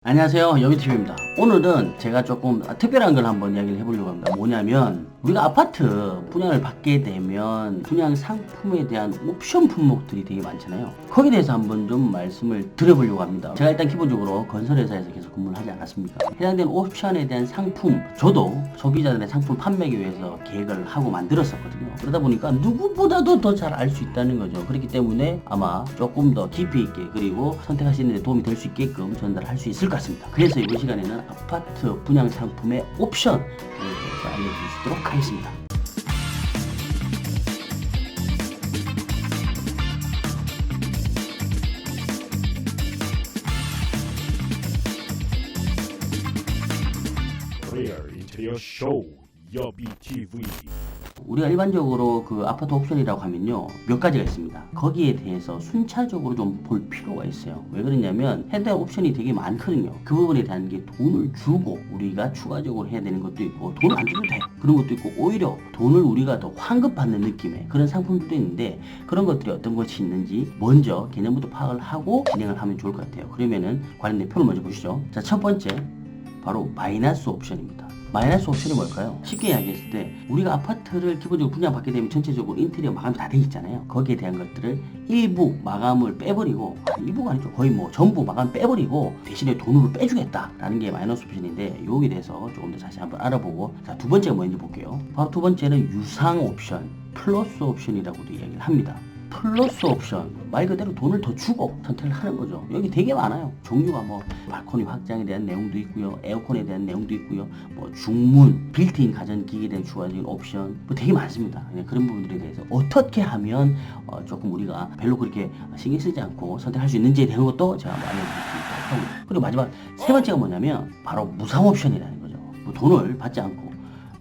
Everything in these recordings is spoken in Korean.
안녕하세요, 여비TV입니다. 오늘은 제가 조금 특별한 걸 한번 이야기를 해보려고 합니다. 뭐냐면 우리가 아파트 분양을 받게 되면 분양 상품에 대한 옵션 품목들이 되게 많잖아요. 거기에 대해서 한번 좀 말씀을 드려보려고 합니다. 제가 일단 기본적으로 건설회사에서 계속 근무를 하지 않았습니까? 해당되는 옵션에 대한 상품, 저도 소비자들의 상품 판매하기 위해서 계획을 하고 만들었었거든요. 그러다 보니까 누구보다도 더 잘 알 수 있다는 거죠. 그렇기 때문에 아마 조금 더 깊이 있게, 그리고 선택하시는 데 도움이 될 수 있게끔 전달할 수 있을 것 같습니다. 그래서 이번 시간에는 아파트 분양 상품의 옵션에 대해서 알려드릴 수 있도록 하겠습니다. Clear Interior Show 여비TV. 우리가 일반적으로 그 아파트 옵션이라고 하면요, 몇 가지가 있습니다. 거기에 대해서 순차적으로 좀 볼 필요가 있어요. 왜 그러냐면 해당 옵션이 되게 많거든요. 그 부분에 대한 게 돈을 주고 우리가 추가적으로 해야 되는 것도 있고, 돈을 안 줘도 돼, 그런 것도 있고, 오히려 돈을 우리가 더 환급받는 느낌의 그런 상품들도 있는데, 그런 것들이 어떤 것이 있는지 먼저 개념부터 파악을 하고 진행을 하면 좋을 것 같아요. 그러면은 관련된 표를 먼저 보시죠. 자, 첫 번째 바로 마이너스 옵션입니다. 마이너스 옵션이 뭘까요? 쉽게 이야기했을 때 우리가 아파트를 기본적으로 분양받게 되면 전체적으로 인테리어 마감이 다 돼 있잖아요. 거기에 대한 것들을 일부 마감을 빼버리고, 일부가 아니죠, 거의 뭐 전부 마감 빼버리고 대신에 돈으로 빼주겠다라는 게 마이너스 옵션인데, 여기에 대해서 조금 더 자세히 한번 알아보고, 자, 두 번째가 뭐인지 볼게요. 바로 두 번째는 유상 옵션, 플러스 옵션이라고도 이야기를 합니다. 플러스 옵션, 말 그대로 돈을 더 주고 선택을 하는 거죠. 여기 되게 많아요. 종류가 뭐 발코니 확장에 대한 내용도 있고요, 에어컨에 대한 내용도 있고요, 뭐 중문, 빌트인 가전기기에 대한 추가적인 옵션, 뭐 되게 많습니다. 그런 부분들에 대해서 어떻게 하면 조금 우리가 별로 그렇게 신경 쓰지 않고 선택할 수 있는지에 대한 것도 제가 한번 알려드리도록 하고요. 그리고 마지막 세 번째가 뭐냐면 바로 무상 옵션이라는 거죠. 뭐 돈을 받지 않고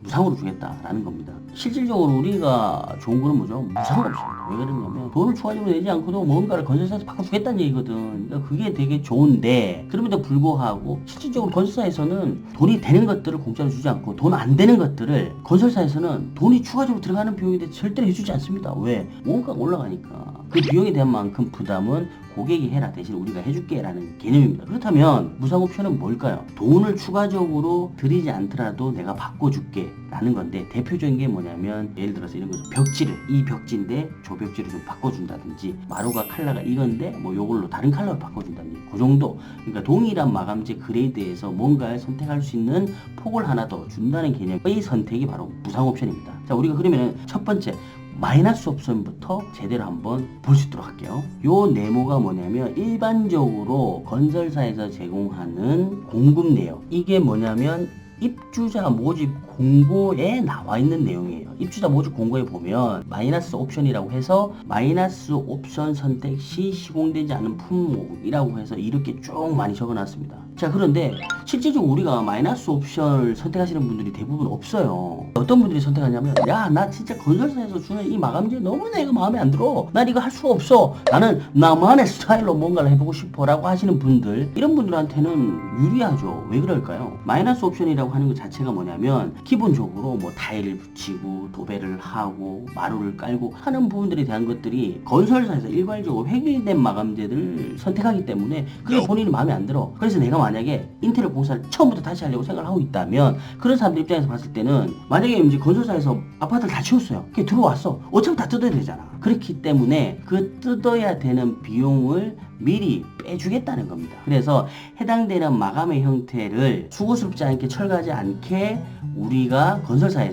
무상으로 주겠다라는 겁니다. 실질적으로 우리가 좋은 거는 뭐죠? 무상 옵션입니다. 왜 그러냐면 돈을 추가적으로 내지 않고도 뭔가를 건설사에서 바꿔주겠다는 얘기거든. 그러니까 그게 되게 좋은데, 그럼에도 불구하고 실질적으로 건설사에서는 돈이 되는 것들을 공짜로 주지 않고, 돈 안 되는 것들을 건설사에서는 돈이 추가적으로 들어가는 비용에 대해 절대로 해주지 않습니다. 왜? 원가가 올라가니까. 그 비용에 대한 만큼 부담은 고객이 해라, 대신 우리가 해줄게 라는 개념입니다. 그렇다면 무상 옵션은 뭘까요? 돈을 추가적으로 들이지 않더라도 내가 바꿔줄게 라는 건데, 대표적인 게 뭐냐면 예를 들어서 이런 거죠. 벽지를, 이 벽지인데 저 벽지를 좀 바꿔준다든지, 마루가 컬러가 이건데 뭐 요걸로 다른 컬러로 바꿔준다든지, 그 정도. 그러니까 동일한 마감재 그레이드에서 뭔가를 선택할 수 있는 폭을 하나 더 준다는 개념의 선택이 바로 무상 옵션입니다. 자, 우리가 그러면은 첫 번째 마이너스 옵션부터 제대로 한번 볼 수 있도록 할게요. 요 네모가 뭐냐면 일반적으로 건설사에서 제공하는 공급 내용, 이게 뭐냐면 입주자 모집 공고에 나와 있는 내용이에요. 입주자 모집 공고에 보면 마이너스 옵션이라고 해서 마이너스 옵션 선택 시 시공되지 않은 품목이라고 해서 이렇게 쭉 많이 적어놨습니다. 자, 그런데 실제적으로 우리가 마이너스 옵션을 선택하시는 분들이 대부분 없어요. 어떤 분들이 선택하냐면, 야, 나 진짜 건설사에서 주는 이 마감재 너무 내가 마음에 안 들어, 난 이거 할 수가 없어, 나는 나만의 스타일로 뭔가를 해보고 싶어 라고 하시는 분들, 이런 분들한테는 유리하죠. 왜 그럴까요? 마이너스 옵션이라고 하는 것 자체가 뭐냐면 기본적으로 뭐 타일을 붙이고 도배를 하고 마루를 깔고 하는 부분들에 대한 것들이 건설사에서 일괄적으로 획일된 마감재들을 선택하기 때문에 그게 본인이 마음에 안 들어. 그래서 내가 만약에 인테리어 공사를 처음부터 다시 하려고 생각을 하고 있다면, 그런 사람들 입장에서 봤을 때는 만약에 이제 건설사에서 아파트를 다 치웠어요. 그게 들어왔어. 어차피 다 뜯어야 되잖아. 그렇기 때문에 그 뜯어야 되는 비용을 미리 빼주겠다는 겁니다. 그래서 해당되는 마감의 형태를 수고스럽지 않게, 철가지 않게 우리가 건설사에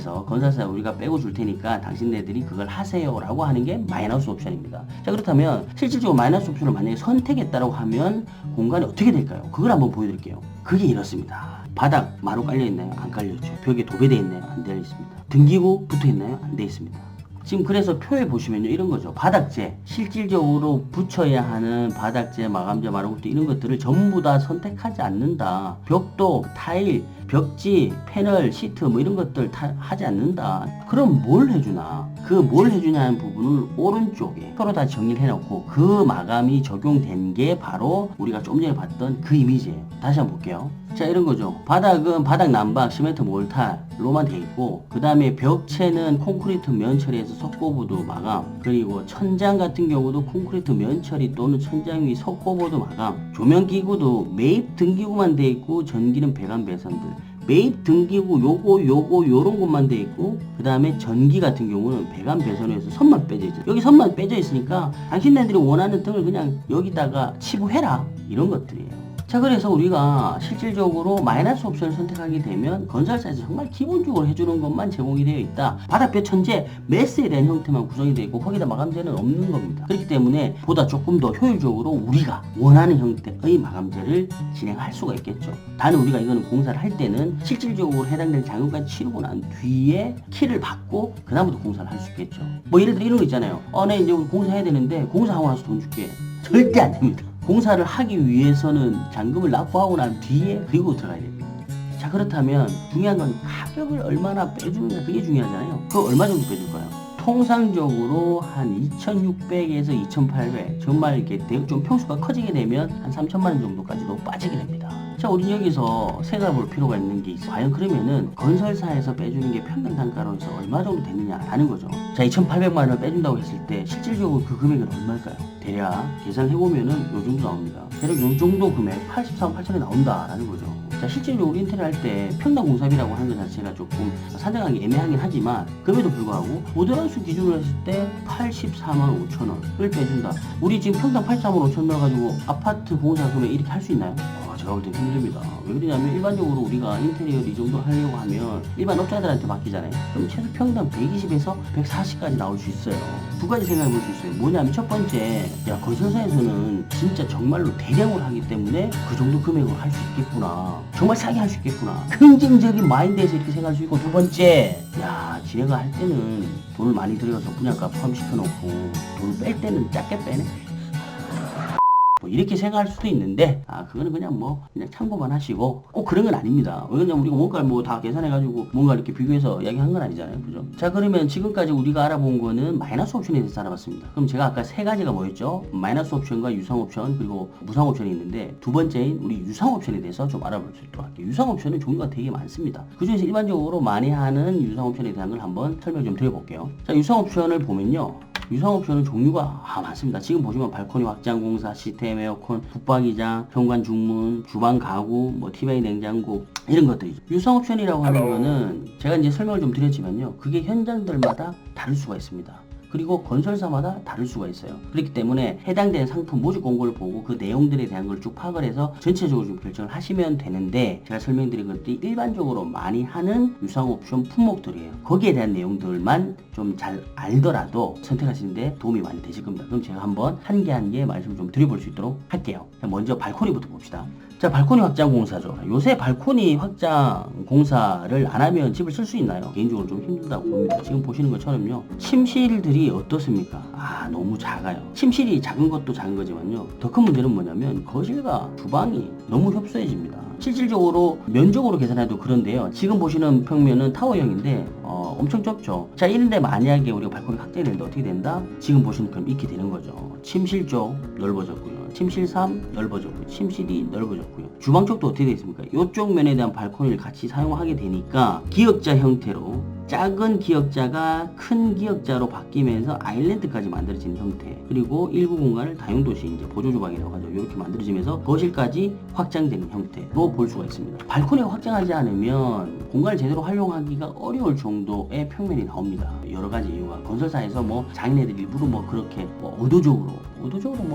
우리가 빼고 줄 테니까 당신네들이 그걸 하세요 라고 하는 게 마이너스 옵션입니다. 자, 그렇다면 실질적으로 마이너스 옵션을 만약에 선택했다고 하면 공간이 어떻게 될까요? 그걸 한번 보여드릴게요. 그게 이렇습니다. 바닥 마루 깔려있나요? 안 깔려있죠. 벽에 도배되어 있나요? 안 되어 있습니다. 등기구 붙어있나요? 안 되어 있습니다. 지금 그래서 표에 보시면요, 이런 거죠. 바닥재, 실질적으로 붙여야 하는 바닥재, 마감재, 마루국도 이런 것들을 전부 다 선택하지 않는다. 벽도, 타일, 벽지, 패널, 시트 뭐 이런 것들 다 하지 않는다. 그럼 뭘 해주나? 그 뭘 해주냐는 부분을 오른쪽에 서로 다 정리를 해놓고 그 마감이 적용된 게 바로 우리가 좀 전에 봤던 그 이미지예요. 다시 한번 볼게요. 자, 이런 거죠. 바닥은 바닥 난방 시멘트 몰타로만 돼 있고, 그 다음에 벽체는 콘크리트 면 처리해서 석고보드 마감, 그리고 천장 같은 경우도 콘크리트 면 처리 또는 천장 위 석고보드 마감, 조명 기구도 매입 등기구만 돼 있고 전기는 배관 배선들, 매입 등기구 요거 요런 것만 돼 있고, 그 다음에 전기 같은 경우는 배관 배선에서 선만 빼져 있죠. 여기 선만 빼져 있으니까 당신네들이 원하는 등을 그냥 여기다가 치부해라, 이런 것들이에요. 자, 그래서 우리가 실질적으로 마이너스 옵션을 선택하게 되면 건설사에서 정말 기본적으로 해주는 것만 제공이 되어 있다. 바닥뼈 천재 매스에 대한 형태만 구성이 되어 있고 거기다 마감재는 없는 겁니다. 그렇기 때문에 보다 조금 더 효율적으로 우리가 원하는 형태의 마감재를 진행할 수가 있겠죠. 단 우리가 이거는 공사를 할 때는 실질적으로 해당되는 자금까지 치르고 난 뒤에 키를 받고 그 다음부터 공사를 할 수 있겠죠. 뭐 예를 들어 이런 거 있잖아요. 네, 이제 우리 공사해야 되는데 공사하고 나서 돈 줄게. 절대 안 됩니다. 공사를 하기 위해서는 잔금을 납부하고 난 뒤에 그리고 들어가야 됩니다. 자, 그렇다면 중요한 건 가격을 얼마나 빼주느냐, 그게 중요하잖아요. 그거 얼마 정도 빼줄까요? 통상적으로 한 2,600에서 2,800, 정말 이렇게 좀 평수가 커지게 되면 한 3,000만 원 정도까지도 빠지게 됩니다. 자, 우리 여기서 생각해 볼 필요가 있는 게 있어요. 과연 그러면은 건설사에서 빼주는 게 평균 단가로서 얼마 정도 되느냐라는 거죠. 자, 2,800만 원을 빼준다고 했을 때 실질적으로 그 금액은 얼마일까요? 대략 계산해보면은 요 정도 나옵니다. 대략 요 정도 금액 84만 8천원이 나온다라는 거죠. 자, 실제로 인테리어 할 때 평당 공사비라고 하는 것 자체가 조금 산정하기 애매하긴 하지만 그럼에도 불구하고 모듈하우스 기준으로 했을 때 84만 5천원을 빼준다. 우리 지금 평당 84만 5천 넣어가지고 아파트 공사 금액 이렇게 할 수 있나요? 제가 볼 때 힘듭니다. 왜 그러냐면 일반적으로 우리가 인테리어를 이 정도 하려고 하면 일반 업자들한테 맡기잖아요. 그럼 최소 평당 120에서 140까지 나올 수 있어요. 두 가지 생각해 볼 수 있어요. 뭐냐면 첫 번째, 야, 건설사에서는 진짜 정말로 대량으로 하기 때문에 그 정도 금액으로 할 수 있겠구나. 정말 싸게 할 수 있겠구나. 긍정적인 마인드에서 이렇게 생각할 수 있고, 두 번째, 야, 지네가 할 때는 돈을 많이 들여서 분양가 포함시켜놓고 돈을 뺄 때는 작게 빼네. 뭐 이렇게 생각할 수도 있는데, 그거는 그냥 참고만 하시고 꼭 그런 건 아닙니다. 왜냐면 우리가 뭔가를 다 계산해가지고 뭔가 이렇게 비교해서 이야기한 건 아니잖아요. 그죠? 자, 그러면 지금까지 우리가 알아본 거는 마이너스 옵션에 대해서 알아봤습니다. 그럼 제가 아까 세 가지가 뭐였죠? 마이너스 옵션과 유상 옵션 그리고 무상 옵션이 있는데, 두 번째인 우리 유상 옵션에 대해서 좀 알아볼 수 있도록 할게요. 유상 옵션은 종류가 되게 많습니다. 그 중에서 일반적으로 많이 하는 유상 옵션에 대한 걸 한번 설명 좀 드려볼게요. 자, 유상 옵션을 보면요, 유상 옵션은 종류가 많습니다. 지금 보시면 발코니 확장 공사, 시스템 에어컨, 붙박이장, 현관 중문, 주방 가구, 티바이 냉장고, 이런 것들이죠. 유상 옵션이라고 하는 거는 제가 이제 설명을 좀 드렸지만요, 그게 현장들마다 다를 수가 있습니다. 그리고 건설사마다 다를 수가 있어요. 그렇기 때문에 해당되는 상품 모집 공고를 보고 그 내용들에 대한 걸 쭉 파악을 해서 전체적으로 좀 결정을 하시면 되는데, 제가 설명드린 것들이 일반적으로 많이 하는 유상 옵션 품목들이에요. 거기에 대한 내용들만 좀 잘 알더라도 선택하시는데 도움이 많이 되실 겁니다. 그럼 제가 한번 한 개 한 개 말씀을 좀 드려볼 수 있도록 할게요. 먼저 발코니부터 봅시다. 자, 발코니 확장 공사죠. 요새 발코니 확장 공사를 안 하면 집을 쓸 수 있나요? 개인적으로 좀 힘들다고 봅니다. 지금 보시는 것처럼요, 침실들이 어떻습니까? 너무 작아요. 침실이 작은 것도 작은 거지만요, 더 큰 문제는 뭐냐면 거실과 주방이 너무 협소해집니다. 실질적으로 면적으로 계산해도 그런데요, 지금 보시는 평면은 타워형인데 엄청 좁죠. 자, 이런데 만약에 우리가 발코니 확장되는데 어떻게 된다? 지금 보시는 그럼 이렇게 되는 거죠. 침실 쪽 넓어졌고요, 침실 3 넓어졌고요, 침실 2 넓어졌고요. 주방 쪽도 어떻게 되어 있습니까? 이쪽 면에 대한 발코니를 같이 사용하게 되니까 기역자 형태로 작은 기역자가 큰 기역자로 바뀌면서 아일랜드까지 만들어지는 형태, 그리고 일부 공간을 다용도시 이제 보조주방이라고 하죠. 이렇게 만들어지면서 거실까지 확장되는 형태로 볼 수가 있습니다. 발코니가 확장하지 않으면 공간을 제대로 활용하기가 어려울 정도의 평면이 나옵니다. 여러 가지 이유가, 건설사에서 장인애들 일부러 그렇게 의도적으로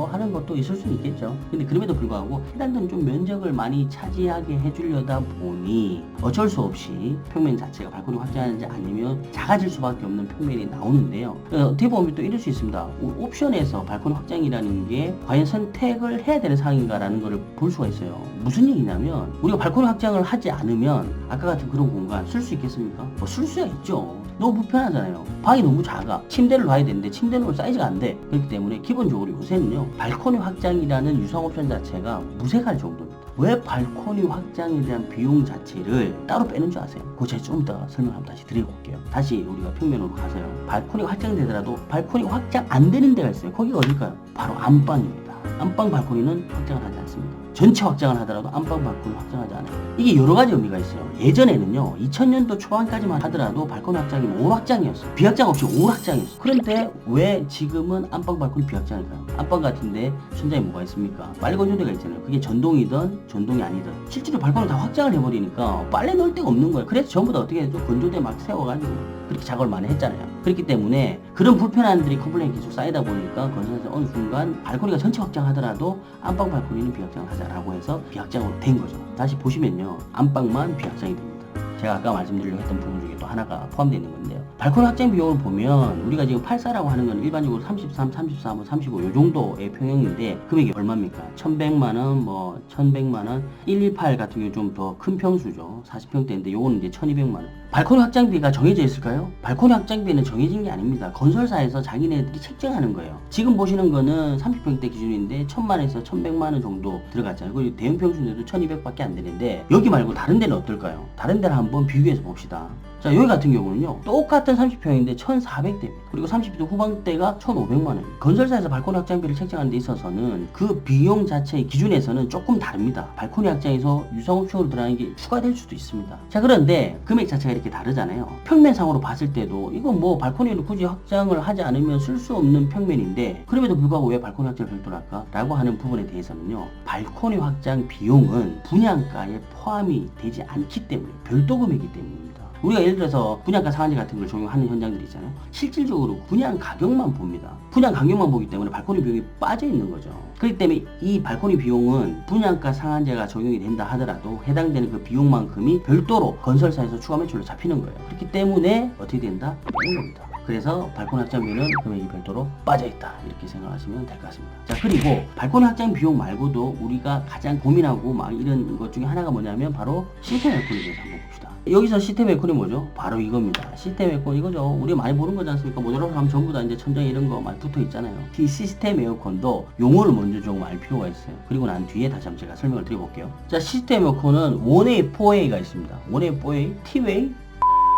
하는 것도 있을 수는 있겠죠. 근데 그럼에도 불구하고 해당되는 좀 면적을 많이 차지하게 해주려다 보니 어쩔 수 없이 평면 자체가 발코니 확장하지 않으면 작아질 수밖에 없는 평면이 나오는데요. 어떻게 보면 또 이럴 수 있습니다. 옵션에서 발코니 확장이라는 게 과연 선택을 해야 되는 상황인가라는 걸 볼 수가 있어요. 무슨 얘기냐면, 우리가 발코니 확장을 하지 않으면 아까 같은 그런 공간 쓸 수 있겠습니까? 쓸 수가 있죠. 너무 불편하잖아요. 방이 너무 작아. 침대를 놔야 되는데 침대는 사이즈가 안 돼. 그렇기 때문에 기본적으로 요새는요, 발코니 확장이라는 유상 옵션 자체가 무색할 정도입니다. 왜 발코니 확장에 대한 비용 자체를 따로 빼는 줄 아세요? 그거 제가 좀 더 설명 한번 다시 드려볼게요. 다시 우리가 평면으로 가서요. 발코니가 확장되더라도 발코니가 확장 안 되는 데가 있어요. 거기가 어딜까요? 바로 안방입니다. 안방 발코니는 확장을 하지 않습니다. 전체 확장을 하더라도 안방 발코니 확장하지 않아요. 이게 여러 가지 의미가 있어요. 예전에는요, 2000년도 초반까지만 하더라도 발코니 확장이 5확장이었어요. 비확장 없이 5확장이었어요. 그런데 왜 지금은 안방 발코니 비확장일까요? 안방 같은데 천장에 뭐가 있습니까? 빨래 건조대가 있잖아요. 그게 전동이든 전동이 아니든 실제로 발코니 다 확장을 해버리니까 빨래 넣을 데가 없는 거예요. 그래서 전부 다 어떻게 해서 건조대 막 세워가지고 그렇게 작업을 많이 했잖아요. 그렇기 때문에 그런 불편함들이 컴플레인이 계속 쌓이다 보니까 건설사에서 어느 순간 발코니가 전체 확장하더라도 안방 발코니는 비확장을 하자라고 해서 비확장으로 된 거죠. 다시 보시면요, 안방만 비확장이 됩니다. 제가 아까 말씀드리려고 했던 부분 중에 또 하나가 포함되어 있는 건데요. 발코니 확장 비용을 보면 우리가 지금 84라고 하는 건 일반적으로 33, 34, 35 요 정도의 평형인데 금액이 얼마입니까? 1100만원, 1100만원, 118 같은 경우 좀 더 큰 평수죠. 40평대인데 요거는 이제 1200만원. 발코니 확장비가 정해져 있을까요? 발코니 확장비는 정해진 게 아닙니다. 건설사에서 자기네들이 책정하는 거예요. 지금 보시는 거는 30평대 기준인데 1000만에서 1100만원 정도 들어갔잖아요. 그리고 대형 평수인데도 1200밖에 안 되는데 여기 말고 다른 데는 어떨까요? 다른 데를 한번 비교해서 봅시다. 자, 여기 같은 경우는요, 똑같은 30평인데 1400대입니다. 그리고 30평 후반대가 1500만원. 건설사에서 발코니 확장비를 책정하는 데 있어서는 그 비용 자체의 기준에서는 조금 다릅니다. 발코니 확장에서 유상옵션으로 들어가는 게 추가될 수도 있습니다. 자, 그런데 금액 자체가 이렇게 다르잖아요. 평면상으로 봤을 때도 이건 뭐 발코니를 굳이 확장을 하지 않으면 쓸 수 없는 평면인데 그럼에도 불구하고 왜 발코니 확장을 별도로 할까? 라고 하는 부분에 대해서는요, 발코니 확장 비용은 분양가에 포함이 되지 않기 때문에 별도 금액이기 때문입니다. 우리가 예를 들어서 분양가 상한제 같은 걸 적용하는 현장들이 있잖아요. 실질적으로 분양 가격만 봅니다. 분양 가격만 보기 때문에 발코니 비용이 빠져 있는 거죠. 그렇기 때문에 이 발코니 비용은 분양가 상한제가 적용이 된다 하더라도 해당되는 그 비용만큼이 별도로 건설사에서 추가 매출로 잡히는 거예요. 그렇기 때문에 어떻게 된다? 빼는 겁니다. 그래서 발코니 확장비는 금액이 별도로 빠져있다, 이렇게 생각하시면 될 것 같습니다. 자, 그리고 발코니 확장 비용 말고도 우리가 가장 고민하고 막 이런 것 중에 하나가 뭐냐면 바로 시스템 에어컨에 대해서 한번 봅시다. 여기서 시스템 에어컨이 뭐죠? 바로 이겁니다. 시스템 에어컨 이거죠. 우리가 많이 보는 거지 않습니까? 모듈로 하면 전부 다 이제 천장에 이런 거 많이 붙어 있잖아요. 이 시스템 에어컨도 용어를 먼저 조금 알 필요가 있어요. 그리고 난 뒤에 다시 한번 제가 설명을 드려볼게요. 자, 시스템 에어컨은 1A, 4A가 있습니다. 1A, 4A, T-Way.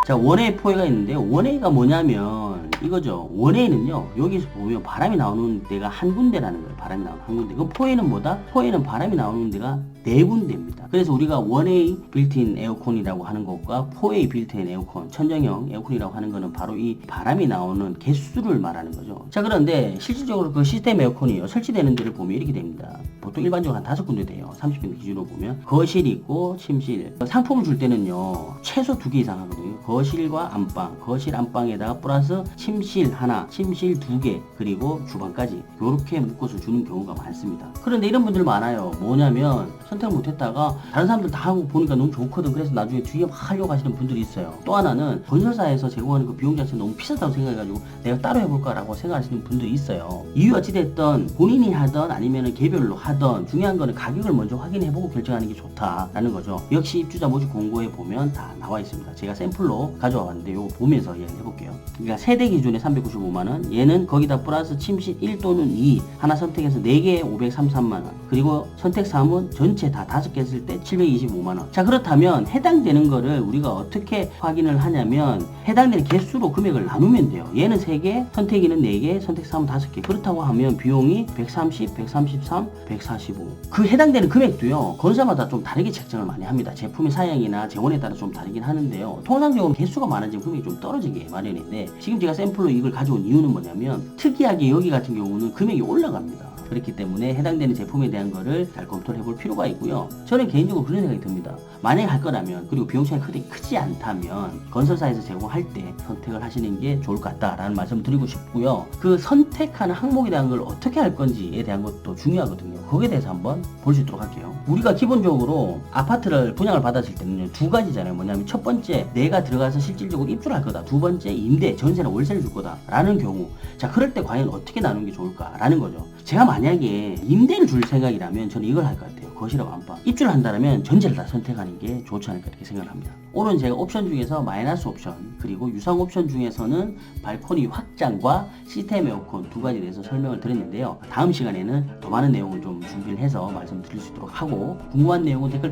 자, 1A, 4A가 있는데 1A가 뭐냐면 이거죠. 1A는요, 여기서 보면 바람이 나오는 데가 한 군데라는 거예요. 바람이 나오는 한 군데. 그럼 4A는 뭐다? 4A는 바람이 나오는 데가 네 군데입니다. 그래서 우리가 1A 빌트인 에어컨이라고 하는 것과 4A 빌트인 에어컨, 천정형 에어컨이라고 하는 거는 바로 이 바람이 나오는 개수를 말하는 거죠. 자, 그런데 실질적으로 그 시스템 에어컨이요, 설치되는 데를 보면 이렇게 됩니다. 보통 일반적으로 한 5군데 돼요. 30평 기준으로 보면 거실이 있고 침실. 상품을 줄 때는요, 최소 2개 이상 하거든요. 거실과 안방, 거실 안방에다가 플러스 침실 하나, 침실 2개, 그리고 주방까지 이렇게 묶어서 주는 경우가 많습니다. 그런데 이런 분들 많아요. 뭐냐면 선택을 못했다가 다른 사람들 다 하고 보니까 너무 좋거든. 그래서 나중에 뒤에 막 하려고 하시는 분들이 있어요. 또 하나는 건설사에서 제공하는 그 비용 자체가 너무 비싸다고 생각해가지고 내가 따로 해볼까라고 생각하시는 분들이 있어요. 이유 어찌됐든 본인이 하던 아니면 개별로 하던 중요한 거는 가격을 먼저 확인해보고 결정하는 게 좋다라는 거죠. 역시 입주자 모집 공고에 보면 다 나와 있습니다. 제가 샘플로 가져와 봤는데 이거 보면서 이야기 해볼게요. 그러니까 세대 기준에 395만원, 얘는 거기다 플러스 침실 1 또는 2 하나 선택해서 4개에 533만원, 그리고 선택 3은 전체 다 5개 했을 때 725만원. 자, 그렇다면 해당되는 거를 우리가 어떻게 확인을 하냐면 해당되는 개수로 금액을 나누면 돼요. 얘는 3개, 선택 2는 4개, 선택 3은 5개. 그렇다고 하면 비용이 130, 133, 145. 그 해당되는 금액도요, 건설마다 좀 다르게 책정을 많이 합니다. 제품의 사양이나 재원에 따라 좀 다르긴 하는데요. 통상적으로 개수가 많아지면 금액이 좀 떨어지게 마련인데 지금 제가 샘플로 이걸 가져온 이유는 뭐냐면 특이하게 여기 같은 경우는 금액이 올라갑니다. 그렇기 때문에 해당되는 제품에 대한 거를 잘 검토를 해볼 필요가 있고요. 저는 개인적으로 그런 생각이 듭니다. 만약에 할 거라면, 그리고 비용 차이가 크지 않다면 건설사에서 제공할 때 선택을 하시는 게 좋을 것 같다라는 말씀을 드리고 싶고요. 그 선택하는 항목에 대한 걸 어떻게 할 건지에 대한 것도 중요하거든요. 거기에 대해서 한번 볼 수 있도록 할게요. 우리가 기본적으로 아파트를 분양을 받았을 때는 두 가지잖아요. 뭐냐면 첫 번째, 내가 들어가서 실질적으로 입주를 할 거다. 두 번째, 임대, 전세나 월세를 줄 거다 라는 경우, 자, 그럴 때 과연 어떻게 나누는 게 좋을까 라는 거죠. 제가 만약에 임대를 줄 생각이라면 저는 이걸 할 것 같아요. 거실하고 안방 입주를 한다면 전제를 다 선택하는 게 좋지 않을까 이렇게 생각을 합니다. 오늘 제가 옵션 중에서 마이너스 옵션 그리고 유상 옵션 중에서는 발코니 확장과 시스템 에어컨 두 가지에 대해서 설명을 드렸는데요. 다음 시간에는 더 많은 내용을 좀 준비를 해서 말씀드릴 수 있도록 하고, 궁금한 내용은 댓글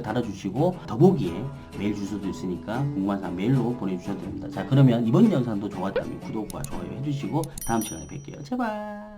달아주시고 더보기에 메일 주소도 있으니까 궁금한 사항 메일로 보내주셔도 됩니다. 자, 그러면 이번 영상도 좋았다면 구독과 좋아요 해주시고 다음 시간에 뵐게요. 제발.